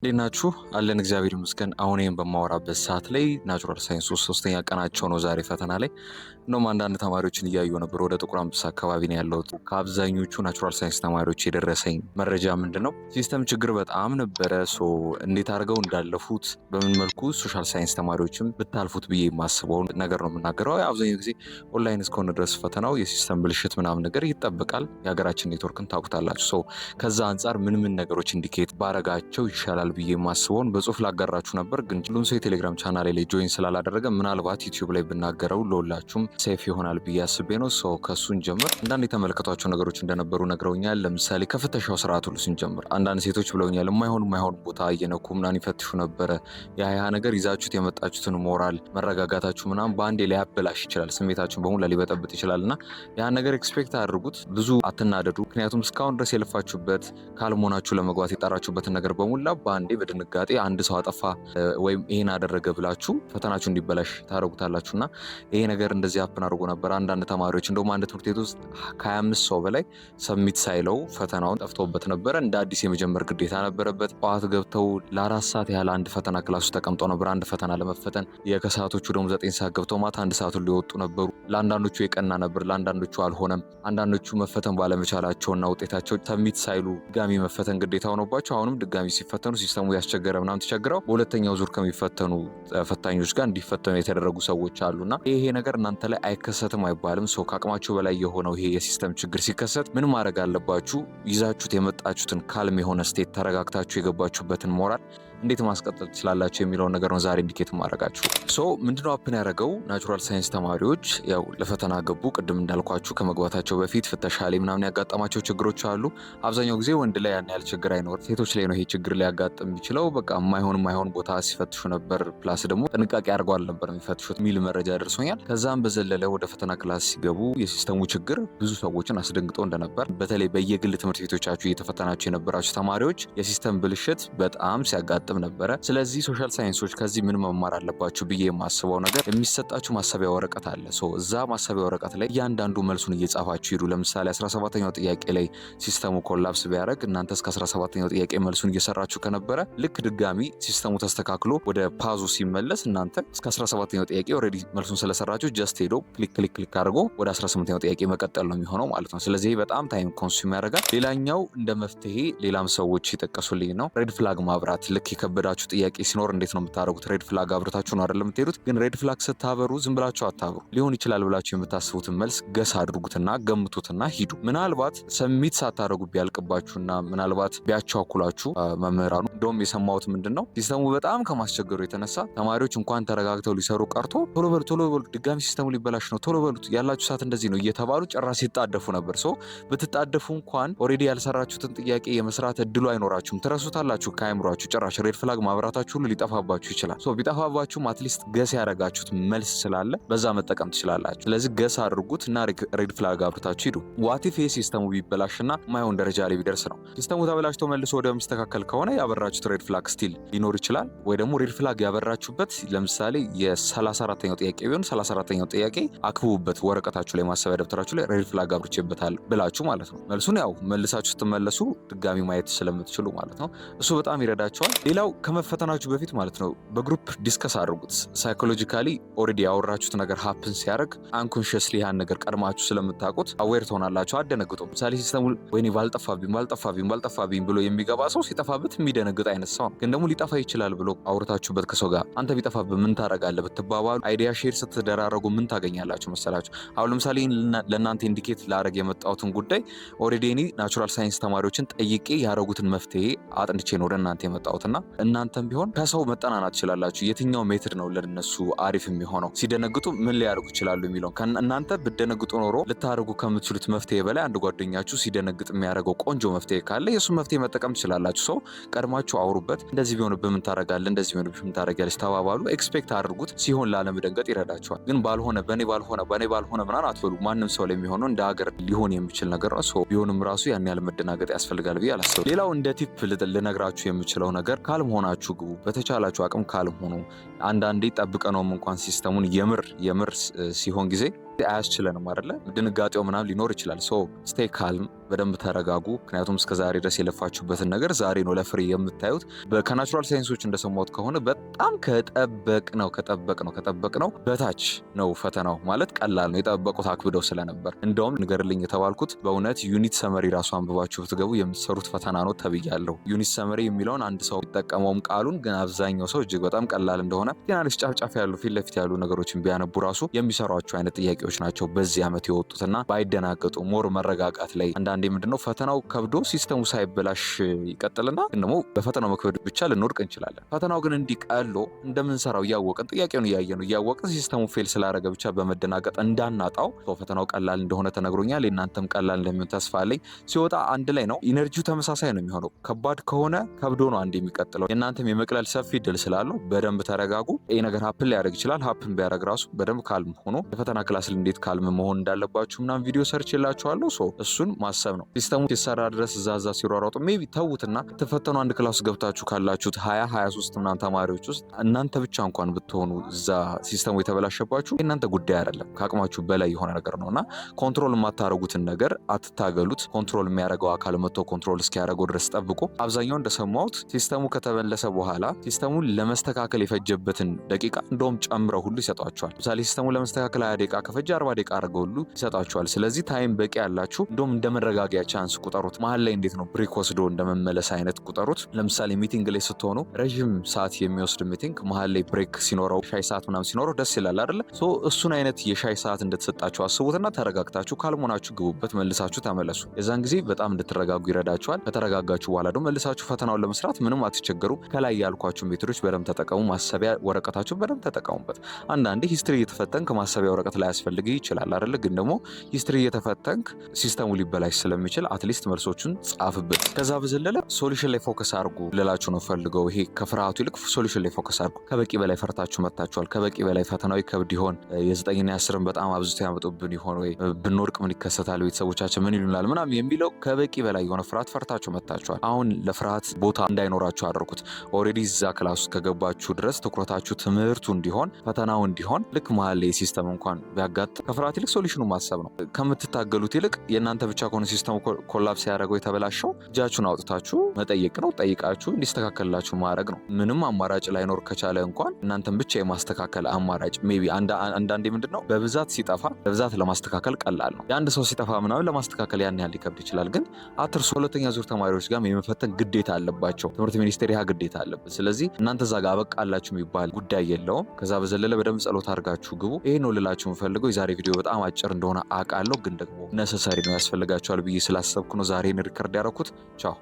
ሌናችሁ አለን እግዚአብሔር ይመስገን። አሁን ይሄን በማወራበት ሰዓት ላይ ናቹራል ሳይንስ ሶስተኛ ቀናቸው ነው ዛሬ ፈተና ላይ እንደውም አንዳንድ ተማሪዎችን እያዩ ነበር። ወደ ጥቁር አንበሳ አካባቢ ነው ያለሁት። ከአብዛኞቹ ናቹራል ሳይንስ ተማሪዎች የደረሰኝ መረጃ ምንድነው ሲስተም ችግር በጣም ነበረ። እንዴት አድርገው እንዳለፉት በምን መልኩ ሶሻል ሳይንስ ተማሪዎችም ብታልፉት ብዬ የማስበውን ነገር ነው የምናገረው። አብዛኛው ጊዜ ኦንላይን እስከሆነ ድረስ ፈተናው የሲስተም ብልሽት ምናምን ነገር ይጠበቃል። የሀገራችን ኔትወርክን ታውቁታላችሁ። ከዛ አንጻር ምን ነገሮች ኢንዲኬት ባረጋቸው ይሻላል ብዬ ማስበውን በጽሁፍ ላጋራችሁ ነበር። ግን ሁሉም ሰው የቴሌግራም ቻናሌ ላይ ጆይን ስላላደረገ ምናልባት ዩቲዩብ ላይ ብናገረው ለሁላችሁም ሴፍ ይሆናል ብዬ አስቤ ነው። ከሱን ጀምር አንዳንድ የተመለከቷቸው ነገሮች እንደነበሩ ነግረውኛል። ለምሳሌ ከፍተሻው ስርዓት ሁሉ ስንጀምር አንዳንድ ሴቶች ብለውኛል የማይሆን ቦታ እየነኩ ምናምን ይፈትሹ ነበረ። ያ ነገር ይዛችሁት የመጣችሁትን ሞራል መረጋጋታችሁ ምናምን በአንዴ ሊያበላሽ ይችላል፣ ስሜታችሁን በሙላ ሊበጠብጥ ይችላል እና ያን ነገር ኤክስፔክት አድርጉት። ብዙ አትናደዱ። ምክንያቱም እስካሁን ድረስ የለፋችሁበት ካልመሆናችሁ ለመግባት የጣራችሁበትን ነገር በሙላ በአንዴ በድንጋጤ አንድ ሰው አጠፋ ወይም ይሄን አደረገ ብላችሁ ፈተናችሁ እንዲበላሽ ታደርጉታላችሁና ይሄ ነገር እንደዚህ አፕን አድርጎ ነበር። አንዳንድ ተማሪዎች እንደውም አንድ ትምህርት ቤት ውስጥ ከ25 ሰው በላይ ሰሚት ሳይለው ፈተናውን ጠፍቶበት ነበረ። እንደ አዲስ የመጀመር ግዴታ ነበረበት። ጠዋት ገብተው ለ4 ሰዓት ያህል አንድ ፈተና ክላስ ውስጥ ተቀምጠው ነበር አንድ ፈተና ለመፈተን። የከሰዓቶቹ ደግሞ 9 ሰዓት ገብተው ማታ 1 ሰዓቱን ሊወጡ ነበሩ። ለአንዳንዶቹ የቀና ነበር፣ ለአንዳንዶቹ አልሆነም። አንዳንዶቹ መፈተን ባለመቻላቸውና ውጤታቸው ሰሚት ሳይሉ ድጋሚ መፈተን ግዴታ ሆኖባቸው አሁንም ድጋሚ ሲፈተኑ ሲስተሙ ያስቸገረ ምናምን ተቸግረው በሁለተኛው ዙር ከሚፈተኑ ፈታኞች ጋር እንዲፈተኑ የተደረጉ ሰዎች አሉና ይሄ ነገር እናንተ ላይ አይከሰትም አይባልም። ከአቅማችሁ በላይ የሆነው ይሄ የሲስተም ችግር ሲከሰት ምን ማድረግ አለባችሁ? ይዛችሁት የመጣችሁትን ካልም የሆነ ስቴት ተረጋግታችሁ የገባችሁበትን ሞራል እንዴት ማስቀጠል ትችላላችሁ የሚለውን ነገር ነው ዛሬ ኢንዲኬት ማድረጋችሁ። ምንድነው አፕን ያደረገው? ናቹራል ሳይንስ ተማሪዎች ያው ለፈተና ገቡ። ቅድም እንዳልኳችሁ ከመግባታቸው በፊት ፍተሻ ላይ ምናምን ያጋጠማቸው ችግሮች አሉ። አብዛኛው ጊዜ ወንድ ላይ ያን ያህል ችግር አይኖርም፣ ሴቶች ላይ ነው ይሄ ችግር ሊያጋጥም የሚችለው። በቃ የማይሆን ቦታ ሲፈትሹ ነበር። ፕላስ ደግሞ ጥንቃቄ አድርገዋል ነበር የሚፈትሹት የሚል መረጃ ደርሶኛል። ከዛም በዘለለ ወደ ፈተና ክላስ ሲገቡ የሲስተሙ ችግር ብዙ ሰዎችን አስደንግጦ እንደነበር፣ በተለይ በየግል ትምህርት ቤቶቻችሁ እየተፈተናችሁ የነበራችሁ ተማሪዎች የሲስተም ብልሽት በጣም ሲያጋጥም ነበረ። ስለዚህ ሶሻል ሳይንሶች ከዚህ ምን መማር አለባችሁ ብዬ የማስበው ነገር የሚሰጣችሁ ማሰቢያ ወረቀት አለ። እዛ ማሰቢያ ወረቀት ላይ እያንዳንዱ መልሱን እየጻፋችሁ ሂዱ። ለምሳሌ 17ኛው ጥያቄ ላይ ሲስተሙ ኮላፕስ ቢያደርግ እናንተ እስከ 17ኛው ጥያቄ መልሱን እየሰራችሁ ከነበረ ልክ ድጋሚ ሲስተሙ ተስተካክሎ ወደ ፓዙ ሲመለስ እናንተ እስከ 17ኛው ጥያቄ ኦልሬዲ መልሱን ስለሰራችሁ ጀስት ሄዶ ክሊክ አድርጎ ወደ 18ኛው ጥያቄ መቀጠል ነው የሚሆነው ማለት ነው። ስለዚህ በጣም ታይም ኮንሱም ያደርጋል። ሌላኛው እንደ መፍትሄ ሌላም ሰዎች ይጠቀሱልኝ ነው ሬድ ፍላግ ማብራት። ልክ የከበዳችሁ ጥያቄ ሲኖር እንዴት ነው የምታደርጉት? ሬድ ፍላግ አብርታችሁ ነው አይደለም የምትሄዱት። ግን ሬድ ፍላግ ስታበሩ ዝም ብላችሁ አታብሩ። ሊሆን ይችላል ብላችሁ የምታስቡትን መልስ ገስ አድርጉትና ገምቱትና ሂዱ። ምናልባት ሰሚት ሳታደርጉ ቢያልቅባችሁና ምናልባት ቢያቻኩላችሁ መምህራኑ እንደውም የሰማሁት ምንድን ነው ሲስተሙ በጣም ከማስቸገሩ የተነሳ ተማሪዎች እንኳን ተረጋግተው ሊሰሩ ቀርቶ ቶሎ በሉ ድጋሚ ሲስተሙ ሊበላሽ ነው ቶሎ በሉት ያላችሁ ሰዓት እንደዚህ ነው እየተባሉ ጭራሽ ሲጣደፉ ነበር። ብትጣደፉ እንኳን ኦልሬዲ ያልሰራችሁትን ጥያቄ የመስራት እድሉ አይኖራችሁም፣ ትረሱታላችሁ ከአይምሯችሁ። ጭራሽ ሬድ ፍላግ ማብራታችሁ ሁሉ ሊጠፋባችሁ ይችላል። ቢጠፋባችሁም አትሊስት ገስ ያደረጋችሁት መልስ ስላለ በዛ መጠቀም ትችላላችሁ። ስለዚህ ገስ አድርጉት እና ሬድ ፍላግ አብርታችሁ ሂዱ። ዋቲፍ ሲስተሙ ቢበላሽና ማይሆን ደረጃ ላይ ቢደርስ ነው። ሲስተሙ ተበላሽቶ መልሶ ወደሚስተካከል ከሆነ ያበራችሁት ሬድ ፍላግ ስቲል ሊኖር ይችላል። ወይ ደግሞ ሬድ ፍላግ ያበራችሁበት ለምሳሌ የ34ኛው ጥያቄ ቢሆን 34ኛው ጥያቄ አክብቡበት ወረቀታችሁ ላይ ማሰቢያ ደብተራችሁ ላይ ሬድ ፍላግ አብርቼበታለሁ ብላችሁ ማለት ነው። መልሱን ያው መልሳችሁ ስትመለሱ ድጋሚ ማየት ስለምትችሉ ማለት ነው። እሱ በጣም ይረዳቸዋል። ሌላው ከመፈተናችሁ በፊት ማለት ነው በግሩፕ ዲስከስ አድርጉት። ሳይኮሎጂካሊ ኦልሬዲ ያወራችሁት ነገር ሀፕን ሲያደርግ አንኮንሽስሊ ያን ነገር ቀድማችሁ ስለምታውቁት አዌር ትሆናላችሁ። አደነግጡ። ምሳሌ ሲስተሙ ወይኔ ባልጠፋብኝ ብሎ የሚገባ ሰው ሲጠፋበት የሚደነግጥ አይነት ሰው ነው። ግን ደግሞ ሊጠፋ ይችላል ብሎ አውርታችሁበት ከሰው ጋር አንተ ቢጠፋብህ ምን ታደርጋለህ ብትባባሉ አይዲያ ሼር ስትደራረጉ ምን ታገኛላችሁ መሰላችሁ? አሁን ለምሳሌ ለእናንተ ኢንዲኬት ላደርግ የመጣሁትን ጉዳይ ኦልሬዲ እኔ ናቹራል ሳይንስ ተማሪዎችን ጠይቄ ያደረጉትን መፍትሄ አጥንቼ ነው ወደ እናንተ የመጣሁትና እናንተም ቢሆን ከሰው መጠናናት ትችላላችሁ። የትኛው ሜትድ ነው ለነሱ አሪፍ የሚሆነው፣ ሲደነግጡ ምን ሊያደርጉ ይችላሉ የሚለው። እናንተ ብደነግጡ ኖሮ ልታደርጉ ከምትችሉት መፍትሄ በላይ አንድ ጓደኛችሁ ሲደነግጥ የሚያደርገው ቆንጆ መፍትሄ ካለ የእሱ መፍትሄ መጠቀም ትችላላችሁ። ቀድማችሁ አውሩበት። እንደዚህ ቢሆንብህ ምን ታደርጋለህ፣ እንደዚህ ቢሆንብህ ምን ታደርጊያለሽ ተባባሉ። ኤክስፔክት አድርጉት። ሲሆን ላለመደንገጥ ይረዳችኋል። ግን ባልሆነ በኔ ባልሆነ ምናምን አትበሉ። ማንም ሰው ላይ የሚሆነው እንደ ሀገር ሊሆን የሚችል ነገር ነው። ቢሆንም ራሱ ያን ያህል መደናገጥ ያስፈልጋል ብዬ አላስብም። ሌላው እንደ ቲፕ ልነግራችሁ የምችለው ነገር ካልም ሆናችሁ ግቡ። በተቻላችሁ አቅም ካልም ሆኑ። አንዳንዴ ጠብቀነውም እንኳን ሲስተሙን የምር ሲሆን ጊዜ አያስችለንም አይደለ? ድንጋጤው ምናምን ሊኖር ይችላል። ሶ ስቴይ ካልም፣ በደንብ ተረጋጉ። ምክንያቱም እስከ ዛሬ ድረስ የለፋችሁበትን ነገር ዛሬ ነው ለፍሬ የምታዩት። ከናቹራል ሳይንሶች እንደሰማሁት ከሆነ በጣም ከጠበቅነው በታች ነው ፈተናው። ማለት ቀላል ነው የጠበቁት አክብደው ስለነበር። እንደውም ንገርልኝ የተባልኩት በእውነት ዩኒት ሰመሪ ራሱ አንብባችሁ ብትገቡ የምትሰሩት ፈተና ነው ተብያለሁ። ዩኒት ሰመሪ የሚለውን አንድ ሰው ይጠቀመውም ቃሉን፣ ግን አብዛኛው ሰው እጅግ በጣም ቀላል እንደሆነ ትናንሽ ጫፍጫፍ ያሉ ፊት ለፊት ያሉ ነገሮችን ቢያነቡ ራሱ የሚሰሯቸው አይነት ጥያቄዎች ናቸው በዚህ ዓመት የወጡትና ባይደናገጡ ሞር መረጋጋት ላይ። አንዳንዴ ምንድነው ፈተናው ከብዶ ሲስተሙ ሳይበላሽ ይቀጥልና ግን ደግሞ በፈተናው መክበድ ብቻ ልንወድቅ እንችላለን። ፈተናው ግን እንዲቀሎ እንደምንሰራው እያወቅን ጥያቄውን እያወቅን ሲስተሙ ፌል ስላደረገ ብቻ በመደናገጥ እንዳናጣው። ፈተናው ቀላል እንደሆነ ተነግሮኛል። የእናንተም ቀላል እንደሚሆን ተስፋ አለኝ። ሲወጣ አንድ ላይ ነው፣ ኢነርጂው ተመሳሳይ ነው የሚሆነው። ከባድ ከሆነ ከብዶ ነው አንድ የሚቀጥለው። የእናንተም የመቅለል ሰፊ ድል ስላለው በደንብ ተረጋጉ። ይህ ነገር ሀፕን ሊያደርግ ይችላል። ሀፕን ቢያደርግ ራሱ በደንብ ካልም ሆኖ የፈተና ክላስ እንዴት ካልም መሆን እንዳለባችሁ ምናምን ቪዲዮ ሰርች የላችኋለሁ። እሱን ማሰብ ነው። ሲስተሙ ሲሰራ ድረስ እዛዛ ሲሯሯጡ ሜቢ ተዉትና ተፈተኑ። አንድ ክላስ ገብታችሁ ካላችሁት 23 ምናምን ተማሪዎች ውስጥ እናንተ ብቻ እንኳን ብትሆኑ እዛ ሲስተሙ የተበላሸባችሁ የእናንተ ጉዳይ አይደለም፣ ከአቅማችሁ በላይ የሆነ ነገር ነውና ኮንትሮል የማታረጉትን ነገር አትታገሉት። ኮንትሮል የሚያደርገው አካል መጥቶ ኮንትሮል እስኪያደርገው ድረስ ጠብቁ። አብዛኛው እንደሰማሁት ሲስተሙ ከተመለሰ በኋላ ሲስተሙን ለመስተካከል የፈጀበትን ደቂቃ እንደውም ጨምረው ሁሉ ይሰጧቸዋል። ለምሳሌ ሲስተሙ ለመስተካከል 20 ደቂቃ ከፈጀ 40 ደቂቃ አድርገው ሁሉ ይሰጧቸዋል። ስለዚህ ታይም በቂ ያላችሁ እንደውም እንደ መረጋጊያ ቻንስ ቁጠሩት። መሀል ላይ እንዴት ነው ብሬክ ወስዶ እንደመመለስ አይነት ቁጠሩት። ለምሳሌ ሚቲንግ ላይ ስትሆኑ ረዥም ሰዓት የሚወስድ ሚቲንግ መሀል ላይ ብሬክ ሲኖረው ሻይ ሰዓት ምናምን ሲኖረው ደስ ይላል አይደለ? እሱን አይነት የሻይ ሰዓት እንደተሰጣችሁ አስቡትና ተረጋግታችሁ ካልሞናችሁ ግቡበት፣ መልሳችሁ ተመለሱ። የዛን ጊዜ በጣም እንድትረጋጉ ይረዳችኋል። ከተረጋጋችሁ በኋላ ደግሞ መልሳችሁ ፈተናውን ለመስራት ምንም አትቸገሩ። ከላይ ያልኳችሁ ሜቶዶች በደንብ ተጠቀሙ። ማሰቢያ ወረቀታችሁ በደንብ ተጠቀሙበት። አንዳንዴ ሂስትሪ እየተፈተንክ ማሰቢያ ወረቀት ላይ ያስፈልግ ይችላል አይደለ? ግን ደግሞ ሂስትሪ እየተፈተንክ ሲስተሙ ሊበላሽ ስለሚችል አትሊስት መልሶቹን ጻፍበት። ከዛ በዘለለ ሶሉሽን ላይ ፎከስ አድርጉ ልላችሁ ነው ፈልገው። ይሄ ከፍርሃቱ ይልቅ ሶሉሽን ላይ ፎከስ አድርጉ። ከበቂ በላይ ፈርታችሁ መጥታችኋል። ከበቂ በላይ ፈተናዊ ከብድ ይሆን፣ የ9ና 10ን በጣም አብዝቶ ያመጡብን ይሆን ወይ፣ ብንወድቅ ምን ይከሰታል፣ ቤተሰቦቻችን ምን ይሉናል ምናምን የሚለው ከበቂ በላይ የሆነ ፍርሃት ፈርታችሁ መጥታችኋል። አሁን ለፍርሃት ቦታ እንዳይኖራችሁ አድርጉት። ኦልሬዲ እዛ ክላስ ውስጥ ከገባችሁ ድረስ ትኩረታችሁ ትምህርቱ እንዲሆን፣ ፈተናው እንዲሆን። ልክ መሀል ላይ ሲስተም እንኳን ቢያጋጥም ከፍርሃት ይልቅ ሶሉሽኑ ማሰብ ነው። ከምትታገሉት ይልቅ የእናንተ ብቻ ከሆነ ሲስተሙ ኮላፕስ ያደረገው የተበላሸው እጃችሁን አውጥታችሁ መጠየቅ ነው። ጠይቃችሁ እንዲስተካከልላችሁ ማድረግ ነው። ምንም አማራጭ ላይኖር ከቻለ እንኳን እናንተን ብቻ የማስተካከል አማራጭ ሜቢ አንዳንዴ ምንድነው በብዛት ሲጠፋ በብዛት ለማስተካከል ቀላል ነው። የአንድ ሰው ሲጠፋ ምናምን ለማስተካከል ያን ያህል ሊከብድ ይችላል። ግን አትርሱ፣ ሁለተኛ ዙር ተማሪዎች ጋር የመፈተን ግዴታ አለባቸው። ትምህርት ሚኒስቴር ያ ግዴታ አለበት። ስለዚህ እናንተ እዛ ጋር አበቃላችሁ የሚባል ጉዳይ የለውም። ከዛ በዘለለ በደንብ ጸሎት አድርጋችሁ ግቡ። ይሄ ነው ልላችሁ የምፈልገው። የዛሬ ቪዲዮ በጣም አጭር እንደሆነ አውቃለሁ፣ ግን ደግሞ ነሰሰሪ ነው ያስፈልጋችኋል ብዬ ስላሰብኩ ነው ዛሬን ሪከርድ ያደረኩት። ቻው።